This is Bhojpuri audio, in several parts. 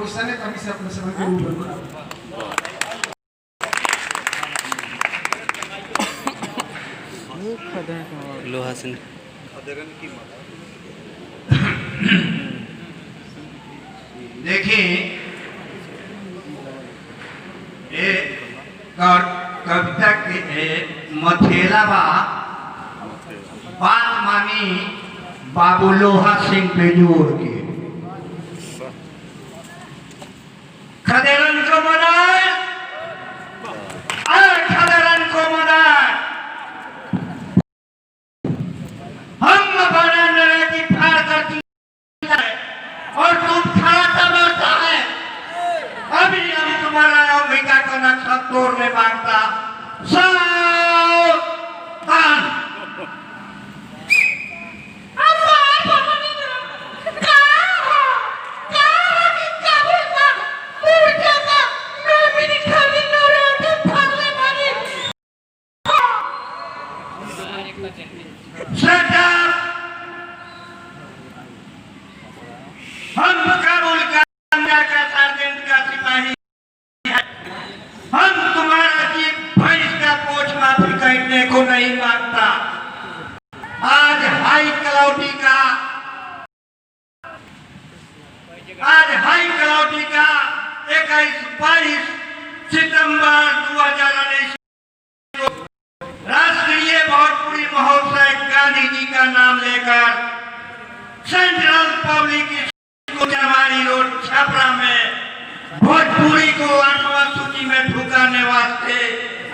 क्वेश्चन है कभी से अपने समय के ऊपर लोहा से देखिए ये कविता के मथेला बात मानी बाबू लोहा सिंह पे जोड़ के खदेरन को मनाए खदेरन को मनाए हम बना नरेटी फाड़ करती है और तुम खड़ा समझता है अभी हम तुम्हारा अम्बिका को नक्शा तोड़ में मांगता सावधान को नहीं मानता। आज हाई कलौटी का 21-22 सितंबर 2019 राष्ट्रीय भोजपुरी महोत्सव गांधी जी का नाम लेकर central public school January road Chhapra में भोजपुरी को 8वां सूची में ठुकाने वास्ते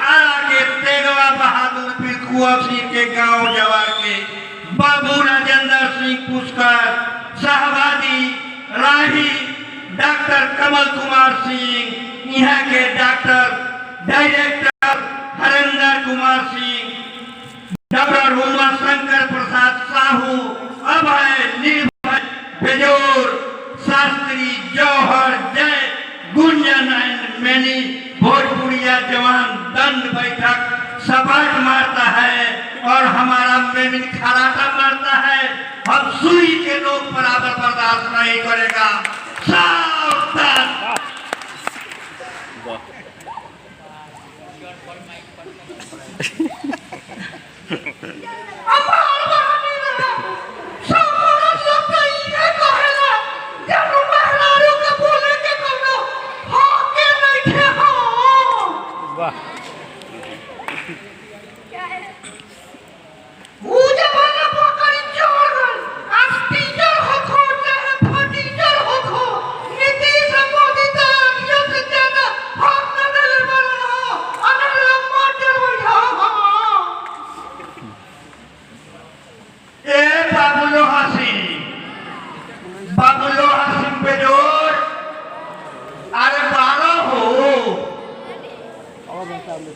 आगे तेगवा बहादुर पिलकुआ सिंह के गांव जवार के बाबू राजेंद्र सिंह पुष्कर शाहबादी राही डॉक्टर कमल कुमार सिंह यहाँ के doctor director Harendra Kumar Singh doctor Uma Shankar Prasad Sahu Abhay Nirbhay Bejor Shastri जौहर जय गुंजन एंड मैनी भोजपुरिया जवान दंड बैठक सपाट मारता है और हमारा मेमिन खराटा मारता है। हम सुई के नोक बराबर बर्दाश्त नहीं करेगा। सावधान।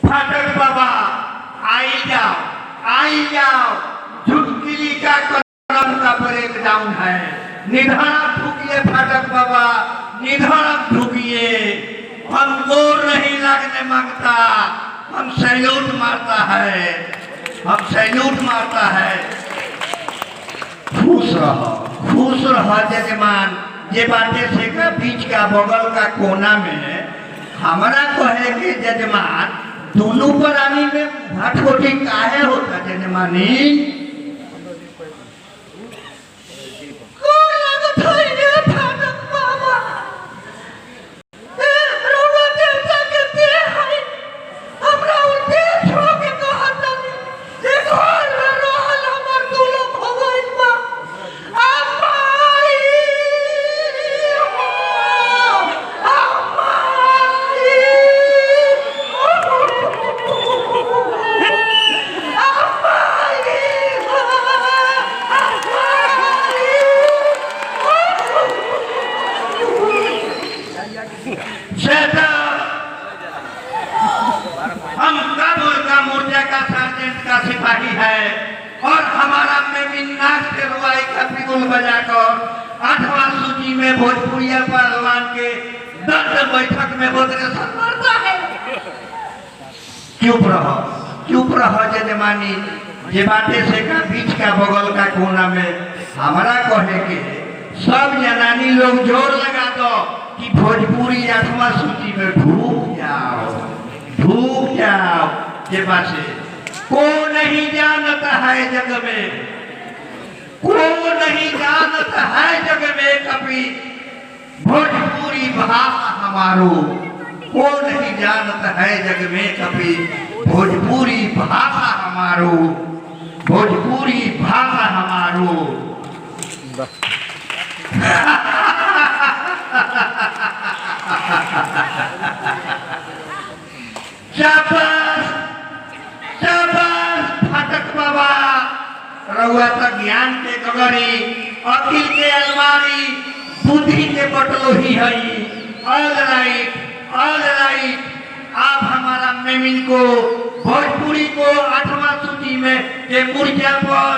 फाटक बाबा आई जाओ झुटकिली का कदम का ब्रेक डाउन है। निधान ठुकिए फाटक बाबा निधान ठुकिए। हम गोर नहीं लगने मांगता हम सैल्यूट मारता है। खुश रहो जजमान। ये बातें से का बीच का बगल का कोना में हमारा कहे कि जजमान दोनों प्राणी में भटकोटी काहे होता जजमानी? हम काबुल का मोर्चा का सार्जेंट का सिपाही है और हमारा मेमिनास के रुआई का बिगुल बजाकर 8वां सूची में भोजपुरिया पहलवान के 10 बैठक में बोधरेशन मारता है। चुप रहो जजमानी। ये बातें से का बीच का बगल का कोना में हमारा कहे के सब जनानी लोग जोर लगा दो कि भोजपुरी 8वां सूची में ढूक जाओ ये बात से को नहीं जानता है जग में, को नहीं जानता है जग में कभी भोजपुरी भाषा हमारो, को नहीं जानता है जग में कभी भोजपुरी भाषा हमारो, भोजपुरी भाषा हमारो। शाबाश शाबाश फाटक बाबा, रउआ तक ज्ञान के गगरी, अकिल के अलमारी, बुद्धि के बटलोही है। ऑल राइट आप हमारा मेमिन को भोजपुरी को 8वां सूची में के मुर्जा पर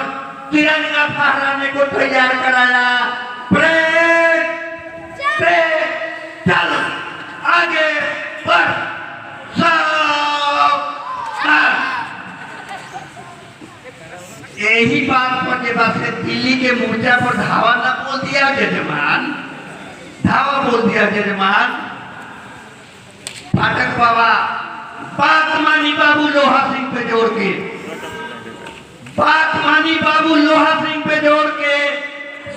तिरंगा फहराने को तैयार कराया। चल आगे बढ़ यही बात पर के बाद से दिल्ली के मोर्चा पर धावा ना बोल दिया जजमान, धावा बोल दिया जजमान। फाटक बाबा बात मानी बाबू लोहा सिंह पे जोड़ के, बात मानी बाबू लोहा सिंह पे जोड़ के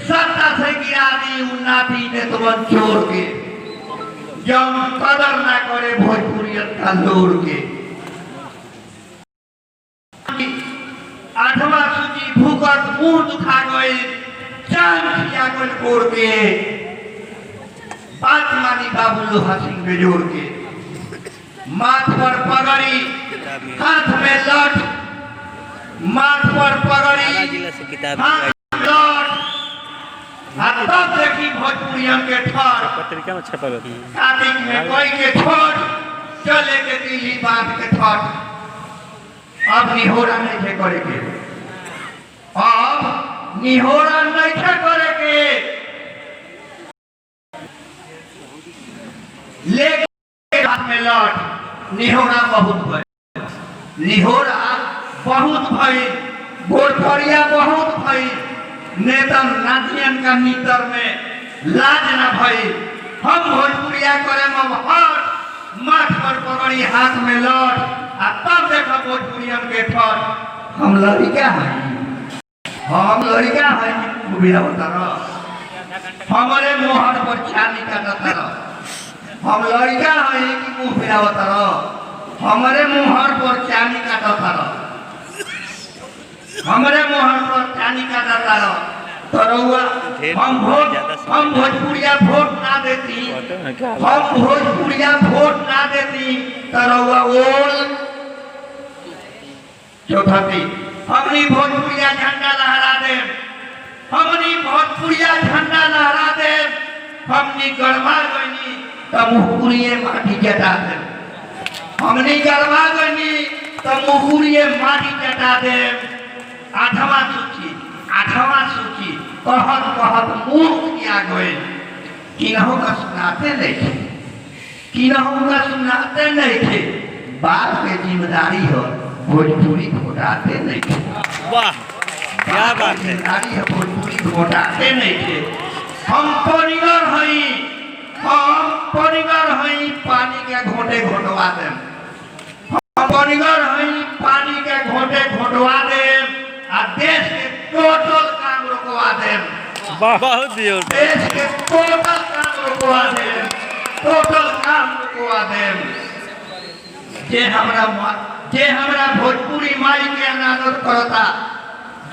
सत्ता से गिरा दी उन्नाती ने तो छोड़ के, जब कदर ना करे भोजपुरियत का लोड़ के। 8वां सूची भूकत मुंह दुखा गई, चांद खिया गई कोड़ के, बात मानी बाबू लोहा सिंह पे जोड़ के। माथ पर पगड़ी हाथ में लठ, माथ पर पगड़ी हाथ में लठ, तब देखी भोजपुरियन के ठर पत्रिका में छपल होती है। कार्तिक में कोई के छोट चले के दिल्ली बांध के ठट। अब निहोरा नहीं थे करे के, अब निहोरा नहीं थे करे के, लेके हाथ में लठ। निहोरा बहुत भई, निहोरा बहुत भई, गोरखरिया बहुत भई, नेता नाथियन का नीतर में लाज न भई। हम भोजपुरिया करे मबहट, माथ पर पगड़ी हाथ में लठ, आ तब देखा भोजपुरियन के ठट। हम लड़का हैं, हम लड़का हैं, बुढ़िया होता रह हमारे मोहर पर छानी काटता रह। हम लड़का हैं कि मुंह फिरावता रह, हमारे मुहर पर चानी काटता रह, हमारे मुहर पर चानी काटता रह। तो रउआ हम भोजपुरिया वोट ना देती, हम भोजपुरिया वोट ना देती तो रउआ ओल चौथी हमनी भोजपुरिया झंडा लहरा दे, हमनी भोजपुरिया झंडा लहरा दे। हमनी गरमा गई तो मुहपुरिये माटी जटा दे, हमनी गरमा गई तो मुहपुरिये माटी जटा दे। 8वां सूची कहत कहत मुख किया गए, किन्हों का सुनाते नहीं थे, किन्हों का सुनाते नहीं थे। बात के जिम्मेदारी हो, भोजपुरी घोटाते नहीं थे। वाह क्या बात है, जिम्मेदारी है, भोजपुरी घोटाते नहीं थे। हम परिगर हई, हम परिगर हई, पानी के घोटे घोटवा दे, हम परिगर हई, पानी के घोटे घोटवा दे, आ देश के टोटल काम रोकवा दे। बहुत दियो, देश के टोटल काम रोकवा दे, टोटल काम रोकवा दे। जे हमरा भोजपुरी माई के अनादर करता,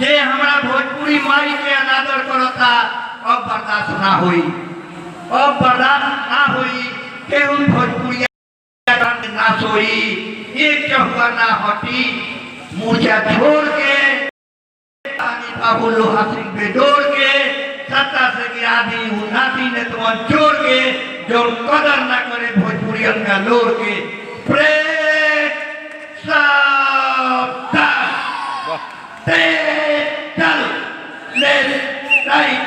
जे हमरा भोजपुरी माई के अनादर करता, अब बर्दाश्त ना होई, अब बर्दाश्त ना होई। केहू भोजपुरिया ना सोई, एक चहुआ ना हटी, मुर्जा छोड़ के बाबू लोहा सिंह पे जोड़ के सत्ता से गिरा दी उन्नाती ने तो जोड़ के, जो कदर ना करे भोजपुरियन का लोड़ के। चल लेफ्ट राइट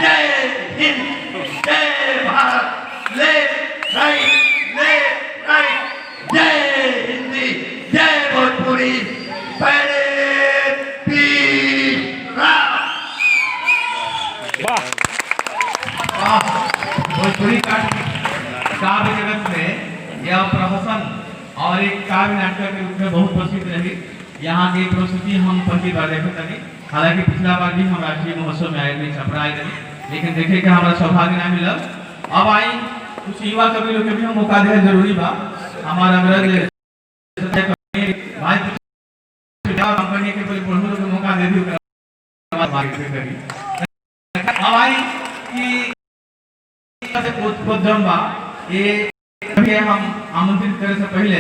जय हिंद जय भारत, लेफ्ट राइट जय हिंदी जय भोजपुरी। काव्य जगत में यह प्रहसन और एक काव्य नाटक के रूप में बहुत प्रसिद्ध रही। यहाँ की प्रस्तुति हम पहली बार देखे तनी, हालांकि पिछला बार भी हम राष्ट्रीय महोत्सव में आए थे, छपरा आए थे, लेकिन देखे कि हमारा सौभाग्य ना मिला। अब आई कुछ युवा कवि लोग के भी हम मौका दे जरूरी बा। हमारा ब्रज भाई कंपनी के कोई पढ़ू लोग मौका दे दी अब आई कि उद्यम बा ये हम आमंत्रित करे से पहले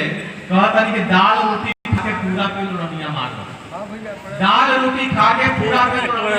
कहता कि दाल रोटी खा के पूरा पेट रमिया मार, दाल रोटी खा के पूरा पेट रमिया